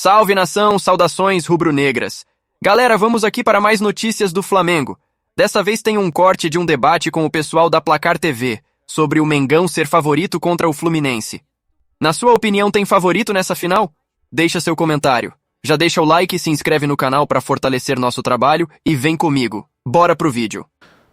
Salve nação, saudações rubro-negras. Galera, vamos aqui para mais notícias do Flamengo. Dessa vez tem um corte de um debate com o pessoal da Placar TV, sobre o Mengão ser favorito contra o Fluminense. Na sua opinião, tem favorito nessa final? Deixa seu comentário. Já deixa o like e se inscreve no canal para fortalecer nosso trabalho e vem comigo. Bora pro vídeo.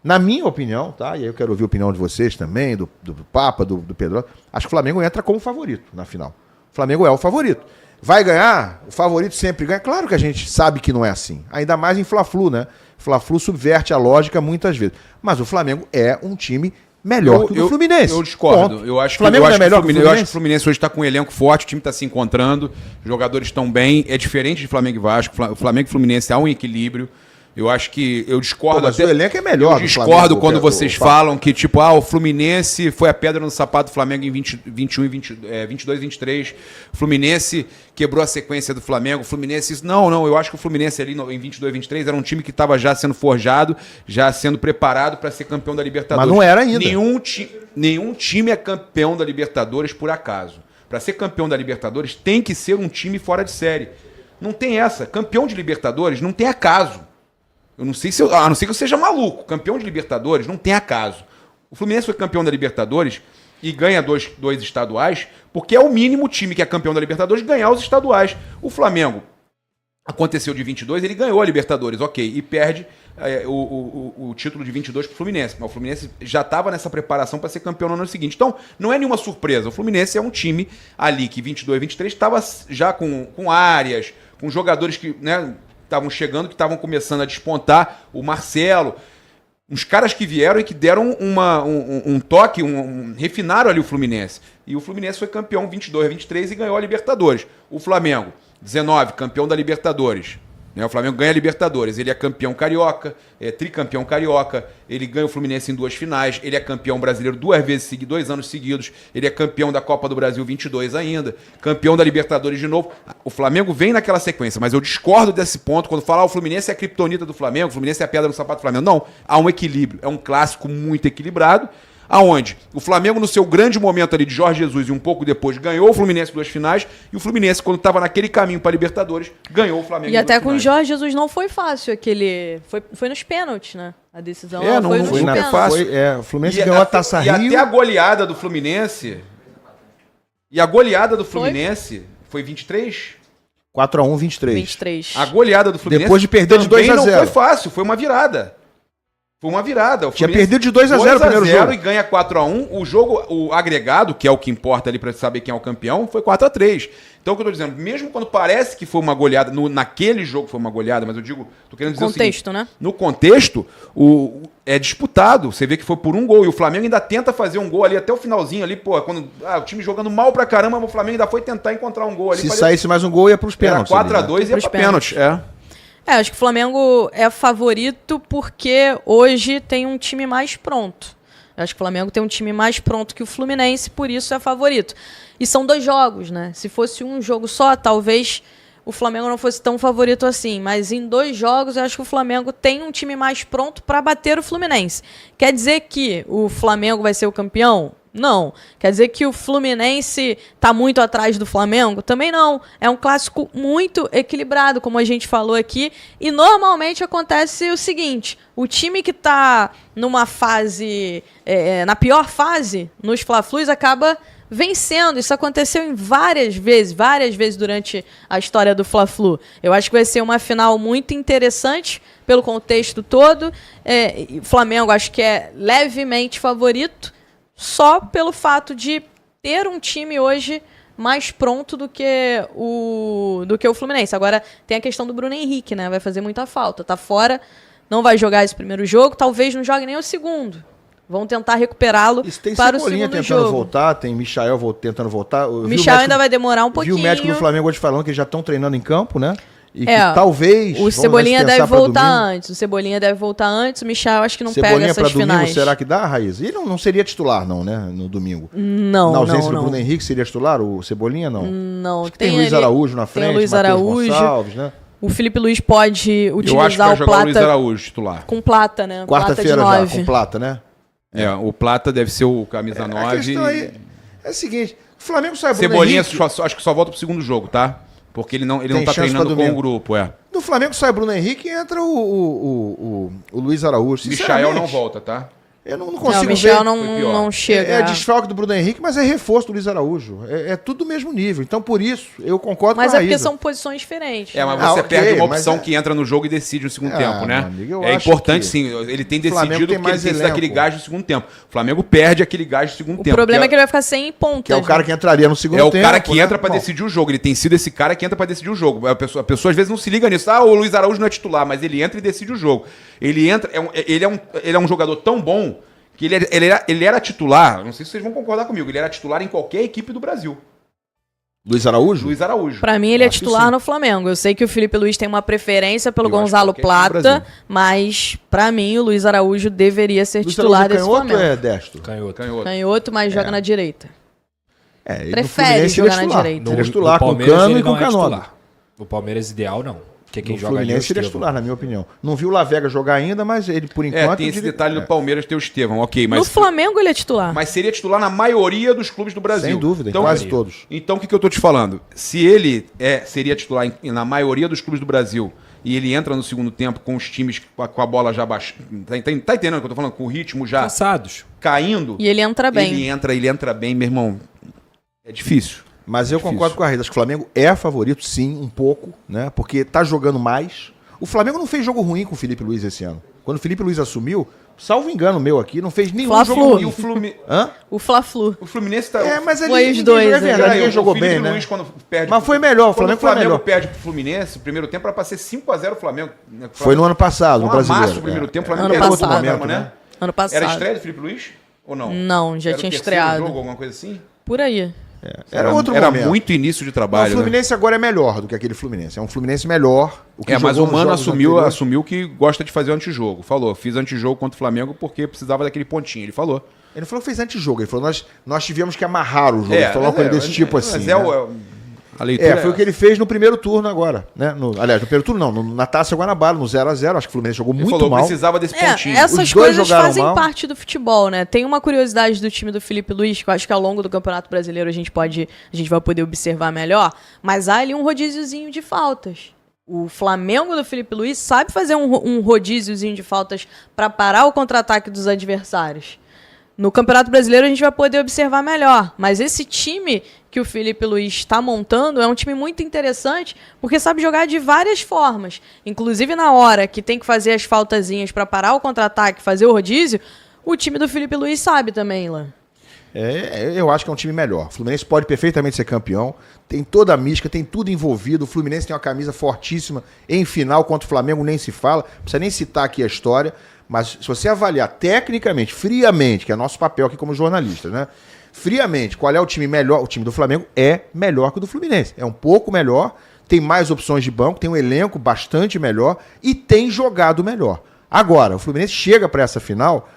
Na minha opinião, tá? E aí eu quero ouvir a opinião de vocês também, do Papa, do Pedro. Acho que o Flamengo entra como favorito na final. O Flamengo é o favorito. Vai ganhar? O favorito sempre ganha? Claro que a gente sabe que não é assim. Ainda mais em Fla-Flu, né? Fla-Flu subverte a lógica muitas vezes. Mas o Flamengo é um time melhor que o Fluminense. Eu discordo. Eu acho que o Fluminense hoje está com um elenco forte, o time está se encontrando, os jogadores estão bem. É diferente de Flamengo e Vasco. O Flamengo e Fluminense há um equilíbrio. Eu acho que eu discordo. Mas o elenco é melhor. Eu discordo quando vocês falam que, tipo, o Fluminense foi a pedra no sapato do Flamengo em 22 e 23. O Fluminense quebrou a sequência do Flamengo. O Fluminense... Não. Eu acho que o Fluminense ali em 22 e 23 era um time que estava já sendo forjado, já sendo preparado para ser campeão da Libertadores. Mas não era ainda. Nenhum time é campeão da Libertadores por acaso. Para ser campeão da Libertadores tem que ser um time fora de série. Não tem essa. Campeão de Libertadores não tem acaso. Eu não sei a não ser que eu seja maluco. Campeão de Libertadores não tem acaso. O Fluminense foi campeão da Libertadores e ganha dois estaduais, porque é o mínimo time que é campeão da Libertadores ganhar os estaduais. O Flamengo aconteceu de 22, ele ganhou a Libertadores, ok, e perde o título de 22 para o Fluminense. Mas o Fluminense já estava nessa preparação para ser campeão no ano seguinte. Então, não é nenhuma surpresa. O Fluminense é um time ali que 22 e 23 estava já com áreas, com jogadores que... né, estavam chegando, que estavam começando a despontar, o Marcelo, uns caras que vieram e que deram um toque, refinaram ali o Fluminense. E o Fluminense foi campeão 22 a 23 e ganhou a Libertadores. O Flamengo, 19, campeão da Libertadores. O Flamengo ganha a Libertadores, ele é campeão carioca, é tricampeão carioca, ele ganha o Fluminense em 2 finais, ele é campeão brasileiro 2 anos seguidos, ele é campeão da Copa do Brasil 22 ainda, campeão da Libertadores de novo. O Flamengo vem naquela sequência, mas eu discordo desse ponto, quando falar o Fluminense é a criptonita do Flamengo, o Fluminense é a pedra no sapato do Flamengo. Não, há um equilíbrio, é um clássico muito equilibrado, aonde o Flamengo, no seu grande momento ali de Jorge Jesus e um pouco depois, ganhou o Fluminense 2 finais, e o Fluminense, quando estava naquele caminho para a Libertadores, ganhou o Flamengo. E até com o Jorge Jesus não foi fácil aquele... Foi nos pênaltis, né? A decisão não foi nada fácil. O Fluminense ganhou a Taça Rio. E até a goleada do Fluminense... E a goleada do Fluminense foi 23? 4-1, 23. A goleada do Fluminense... Depois de perder de 2-0. Não foi fácil, foi uma virada. Foi uma virada. Tinha perdido de 2-0 o primeiro jogo. E ganha 4-1. O jogo, o agregado, que é o que importa ali para saber quem é o campeão, foi 4-3. Então, o que eu tô dizendo, mesmo quando parece que foi uma goleada, naquele jogo foi uma goleada, mas eu digo, tô querendo dizer o seguinte, né? No contexto, é disputado. Você vê que foi por um gol. E o Flamengo ainda tenta fazer um gol ali até o finalzinho ali, pô, quando o time jogando mal pra caramba, o Flamengo ainda foi tentar encontrar um gol ali. Se saísse mais um gol, ia pros pênaltis. 4-2 e ia pra pênaltis, acho que o Flamengo é favorito porque hoje tem um time mais pronto. Acho que o Flamengo tem um time mais pronto que o Fluminense, por isso é favorito. E são 2 jogos, né? Se fosse um jogo só, talvez o Flamengo não fosse tão favorito assim. Mas em 2 jogos, eu acho que o Flamengo tem um time mais pronto para bater o Fluminense. Quer dizer que o Flamengo vai ser o campeão? Não. Quer dizer que o Fluminense está muito atrás do Flamengo? Também não. É um clássico muito equilibrado, como a gente falou aqui. E normalmente acontece o seguinte: o time que está numa fase, na pior fase, nos Fla-Flus, acaba vencendo. Isso aconteceu em várias vezes durante a história do Fla-Flu. Eu acho que vai ser uma final muito interessante pelo contexto todo. O Flamengo acho que é levemente favorito, só pelo fato de ter um time hoje mais pronto do que o Fluminense. Agora tem a questão do Bruno Henrique, né? Vai fazer muita falta. Tá fora, não vai jogar esse primeiro jogo, talvez não jogue nem o segundo. Vão tentar recuperá-lo para o segundo tentando jogo. Voltar, tem Michael tentando voltar. O Michael ainda vai demorar um pouquinho. Vi o médico do Flamengo hoje falando que eles já estão treinando em campo, né? E que talvez... O Cebolinha deve voltar antes. O Michael acho que não pega essas finais. Cebolinha pra domingo, será que dá, Raíssa? Ele não seria titular, não, né? No domingo. Não, na ausência do Bruno Henrique, seria titular? O Cebolinha, não? Não. Acho que tem Luiz Araújo na frente, tem Luiz Araújo. Gonçalves, né? O Felipe Luiz pode utilizar eu acho que vai o jogar Plata... o Luiz Araújo titular. Com Plata, né? Quarta-feira já, com Plata, né? O Plata deve ser o camisa 9. A questão aí é a seguinte: o Flamengo sai Bruno Cebolinha Henrique... acho que só volta pro segundo jogo, tá? Porque ele não Tem tá chance treinando pra com o domingo. grupo, No Flamengo sai o Bruno Henrique e entra o Luiz Araújo. Michael não volta, tá? Eu não Não, consigo o Michel ver. não chega. É desfalque do Bruno Henrique, mas é reforço do Luiz Araújo. É tudo do mesmo nível. Então, por isso, eu concordo Mas com a é porque Raíza. são posições diferentes. É, mas né? você ok, perde uma mas opção é- que entra no jogo e decide no segundo tempo, né? meu amigo, eu É acho importante, que sim. Ele tem o Flamengo decidido tem porque ele mais tem sido elenco. aquele gás no segundo tempo. O Flamengo perde aquele gás no segundo O tempo. problema é que ele vai ficar sem pontas. Que é o cara né? que entraria no segundo É o tempo. cara que né? entra pra Bom, decidir o jogo. Ele tem sido esse cara que entra pra decidir o jogo. A pessoa às vezes não se liga nisso. Ah, o Luiz Araújo não é titular, mas ele entra e decide o jogo. Ele entra, ele é um jogador tão bom que ele era titular. Não sei se vocês vão concordar comigo. Ele era titular em qualquer equipe do Brasil. Luiz Araújo? Luiz Araújo. Pra mim, ele é Acho que titular sim. no Flamengo. Eu sei que o Felipe Luiz tem uma preferência pelo Eu acho Gonzalo que qualquer time do Plata, Brasil. mas pra mim o Luiz Araújo deveria ser Luiz titular Araújo é desse canhoto ou Flamengo. é destro? Canhoto. Canhoto. Canhoto, mas joga na direita. É, ele Prefere no Fluminense ele é jogar na titular. direita. Ele é titular com o Palmeiras, Cano ele e com o não é Canolo. titular. No Palmeiras ideal, não. Porque quem No joga ali é o Fluminense ele é Estevão. titular, na minha opinião. Não viu o Lavega jogar ainda, mas ele, por enquanto... Tem esse eu diria- detalhe do Palmeiras ter o Estevão. Ok, No mas... Flamengo, ele é titular. Mas seria titular na maioria dos clubes do Brasil. Sem dúvida, em Então, quase todos. Então, o que eu tô te falando? Se ele seria titular na maioria dos clubes do Brasil e ele entra no segundo tempo com os times com a bola já baixando... Tá entendendo o que eu tô falando? Com o ritmo já Cansados. caindo... E ele entra bem. Ele entra bem, meu irmão. É difícil. Mas eu Difícil. concordo com a Rita. Acho que o Flamengo é favorito, sim, um pouco, né? Porque tá jogando mais. O Flamengo não fez jogo ruim com o Felipe Luiz esse ano. Quando o Felipe Luiz assumiu, salvo engano meu aqui, não fez nenhum Fla-Flu. jogo E ruim. Hã? O Fla-Flu. o Fluminense tá... Mas ele Foi os ninguém dois, jogou, é né? verdade, ninguém o jogou Felipe bem, né? Luiz, quando perde, Mas foi melhor, o Flamengo foi melhor. perde pro Fluminense, o primeiro tempo era pra ser 5x0 o Flamengo. Né? Foi no ano passado, no Um amasso brasileiro. o primeiro tempo, o Ano Flamengo perdeu passado. o programa, né? Ano passado. Era a estreia do Felipe Luiz? Ou não? Não, já Era o tinha terceiro estreado. jogo, alguma coisa assim? Por aí. Era outro Era momento. muito início de Não, trabalho, o Fluminense agora é melhor do que aquele Fluminense. É um Fluminense melhor. né? Mas jogou o nos Mano jogos anteriores. assumiu que gosta de fazer antijogo. Falou, fiz antijogo contra o Flamengo porque precisava daquele pontinho. Ele falou. Ele falou que fez antijogo. Ele falou nós tivemos que amarrar o jogo. Ele falou uma coisa desse tipo assim. Mas né? a leitura Foi o que ele fez no primeiro turno agora, né? Aliás, no primeiro turno não, na Taça Guanabara, no 0x0. Acho que o Fluminense jogou Ele muito falou, mal. precisava desse pontinho. Essas Os dois coisas jogaram fazem mal. parte do futebol, né? Tem uma curiosidade do time do Felipe Luiz, que eu acho que ao longo do Campeonato Brasileiro a gente vai poder observar melhor, mas há ali um rodíziozinho de faltas. O Flamengo do Felipe Luiz sabe fazer um rodíziozinho de faltas para parar o contra-ataque dos adversários. No Campeonato Brasileiro a gente vai poder observar melhor, mas esse time que o Felipe Luiz está montando é um time muito interessante, porque sabe jogar de várias formas. Inclusive na hora que tem que fazer as faltazinhas para parar o contra-ataque, fazer o rodízio, o time do Felipe Luiz sabe também, lá. Eu acho que é um time melhor. O Fluminense pode perfeitamente ser campeão. Tem toda a mística, tem tudo envolvido. O Fluminense tem uma camisa fortíssima em final contra o Flamengo, nem se fala. Não precisa nem citar aqui a história. Mas se você avaliar tecnicamente, friamente, que é nosso papel aqui como jornalista, né? Friamente, qual é o time melhor? O time do Flamengo é melhor que o do Fluminense. É um pouco melhor, tem mais opções de banco, tem um elenco bastante melhor e tem jogado melhor. Agora, o Fluminense chega para essa final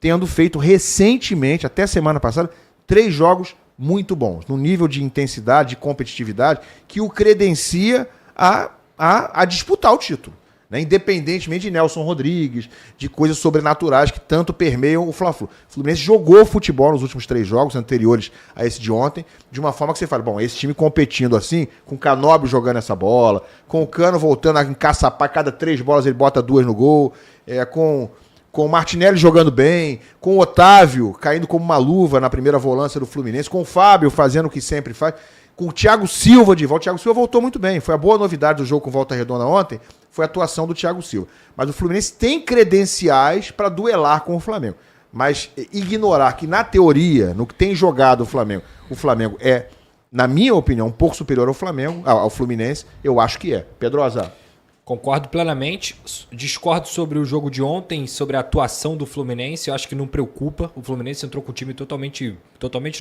tendo feito recentemente, até semana passada, 3 jogos muito bons, num nível de intensidade, de competitividade, que o credencia a disputar o título. Né? Independentemente de Nelson Rodrigues, de coisas sobrenaturais que tanto permeiam o Fla-Flu. O Fluminense jogou futebol nos últimos 3 jogos anteriores a esse de ontem, de uma forma que você fala, bom, esse time competindo assim, com o Canóbio jogando essa bola, com o Cano voltando a encaçapar, cada 3 bolas ele bota 2 no gol, com o Martinelli jogando bem, com o Otávio caindo como uma luva na primeira volância do Fluminense, com o Fábio fazendo o que sempre faz, com o Thiago Silva de volta. O Thiago Silva voltou muito bem. Foi a boa novidade do jogo com Volta Redonda ontem, foi a atuação do Thiago Silva. Mas o Fluminense tem credenciais para duelar com o Flamengo. Mas ignorar que, na teoria, no que tem jogado o Flamengo é, na minha opinião, um pouco superior ao Flamengo, ao Fluminense, eu acho que é. Pedrosa. Concordo plenamente. Discordo sobre o jogo de ontem, sobre a atuação do Fluminense. Eu acho que não preocupa. O Fluminense entrou com o time totalmente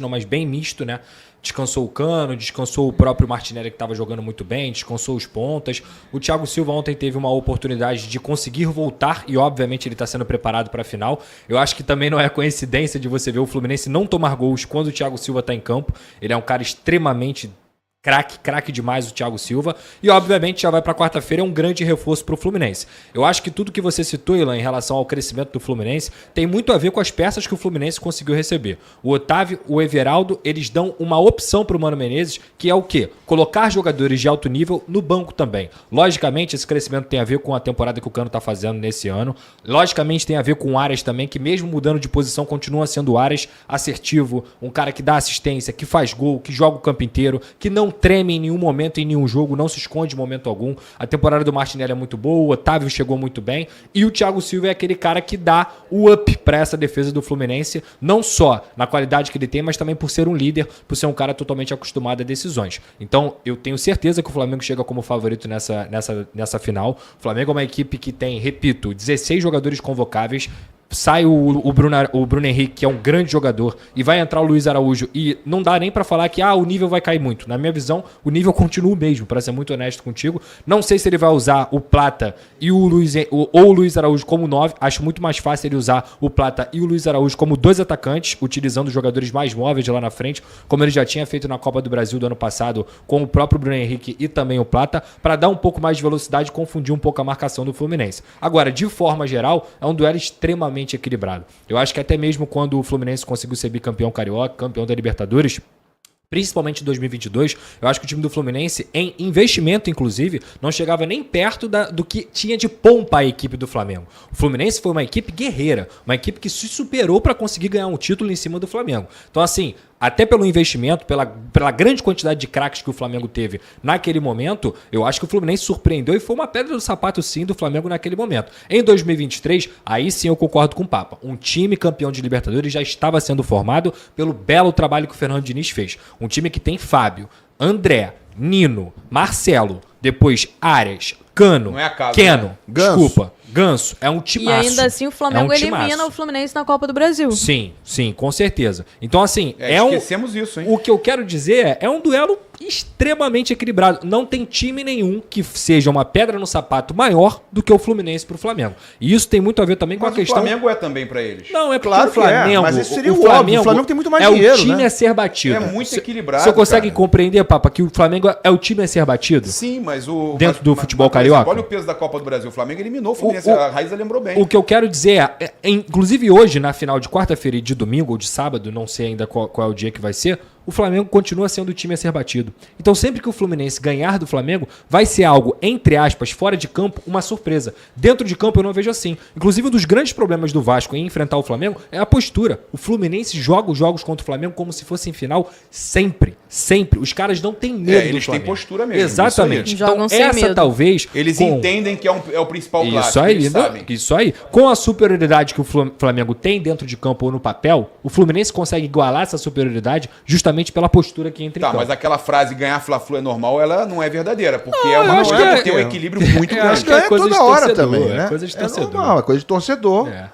não, mas bem misto, né? Descansou o Cano, descansou o próprio Martinelli que estava jogando muito bem, descansou os pontas. O Thiago Silva ontem teve uma oportunidade de conseguir voltar e obviamente ele está sendo preparado para a final. Eu acho que também não é coincidência de você ver o Fluminense não tomar gols quando o Thiago Silva está em campo. Ele é um cara extremamente craque demais o Thiago Silva. E, obviamente, já vai para quarta-feira, é um grande reforço para o Fluminense. Eu acho que tudo que você citou, Ilan, em relação ao crescimento do Fluminense, tem muito a ver com as peças que o Fluminense conseguiu receber. O Otávio, o Everaldo, eles dão uma opção para o Mano Menezes, que é o quê? Colocar jogadores de alto nível no banco também. Logicamente, esse crescimento tem a ver com a temporada que o Cano está fazendo nesse ano. Logicamente, tem a ver com o Aras também, que mesmo mudando de posição, continua sendo o Aras assertivo, um cara que dá assistência, que faz gol, que joga o campo inteiro, que não treme em nenhum momento, em nenhum jogo, não se esconde em momento algum. A temporada do Martinelli é muito boa, o Otávio chegou muito bem e o Thiago Silva é aquele cara que dá o up para essa defesa do Fluminense, não só na qualidade que ele tem, mas também por ser um líder, por ser um cara totalmente acostumado a decisões. Então, eu tenho certeza que o Flamengo chega como favorito nessa final. O Flamengo é uma equipe que tem, repito, 16 jogadores convocáveis. Sai o Bruno Henrique, que é um grande jogador, e vai entrar o Luiz Araújo, e não dá nem pra falar que o nível vai cair muito. Na minha visão, o nível continua o mesmo, pra ser muito honesto contigo. Não sei se ele vai usar o Plata e o Luiz Araújo como 9. Acho muito mais fácil ele usar o Plata e o Luiz Araújo como 2 atacantes, utilizando os jogadores mais móveis lá na frente, como ele já tinha feito na Copa do Brasil do ano passado, com o próprio Bruno Henrique e também o Plata, para dar um pouco mais de velocidade e confundir um pouco a marcação do Fluminense. Agora, de forma geral, é um duelo extremamente equilibrado. Eu acho que até mesmo quando o Fluminense conseguiu ser bicampeão carioca, campeão da Libertadores, principalmente em 2022, eu acho que o time do Fluminense, em investimento inclusive, não chegava nem perto do que tinha de pompa a equipe do Flamengo. O Fluminense foi uma equipe guerreira, uma equipe que se superou para conseguir ganhar um título em cima do Flamengo. Então assim, até pelo investimento, pela grande quantidade de craques que o Flamengo teve naquele momento, eu acho que o Fluminense surpreendeu e foi uma pedra do sapato sim do Flamengo naquele momento. Em 2023, aí sim eu concordo com o Papa. Um time campeão de Libertadores já estava sendo formado pelo belo trabalho que o Fernando Diniz fez. Um time que tem Fábio, André, Nino, Marcelo, depois Arias, Cano, Não é acaso, Keno, né? Ganso. É um timaço. E ainda assim o Flamengo elimina o Fluminense na Copa do Brasil. Sim, com certeza. Então assim, esquecemos isso, hein? O que eu quero dizer é um duelo extremamente equilibrado. Não tem time nenhum que seja uma pedra no sapato maior do que o Fluminense pro Flamengo. E isso tem muito a ver também com a questão... o Flamengo é também pra eles. Não, é porque Claro o Flamengo... mas esse seria o óbvio. O Flamengo tem muito mais é dinheiro, o time né? a ser batido. É muito equilibrado, Você consegue cara. compreender, Papa, que o Flamengo é o time a ser batido? Sim, mas Dentro do futebol carioca? Olha o peso da Copa do Brasil. O Flamengo eliminou o Fluminense. A Raíza lembrou bem. O que eu quero dizer inclusive hoje, na final de quarta-feira e de domingo ou de sábado, não sei ainda qual é o dia que vai ser, o Flamengo continua sendo o time a ser batido. Então sempre que o Fluminense ganhar do Flamengo, vai ser algo, entre aspas, fora de campo, uma surpresa. Dentro de campo eu não vejo assim. Inclusive um dos grandes problemas do Vasco em enfrentar o Flamengo é a postura. O Fluminense joga os jogos contra o Flamengo como se fosse em final sempre. Os caras não têm medo do eles Flamengo. têm postura mesmo. Exatamente. Isso aí. Então Jogam sem essa medo. talvez... Eles entendem que é o principal clássico. Isso aí, eles sabem. isso aí. Com a superioridade que o Flamengo tem dentro de campo ou no papel, o Fluminense consegue igualar essa superioridade justamente pela postura que entra em Tá, campo. mas aquela frase ganhar Fla-Flu é normal, ela não é verdadeira, porque eu acho que tem um equilíbrio muito eu acho grande. que é É coisa toda de hora torcedor, também, é né? coisa de É torcedor. normal, é coisa de torcedor. É.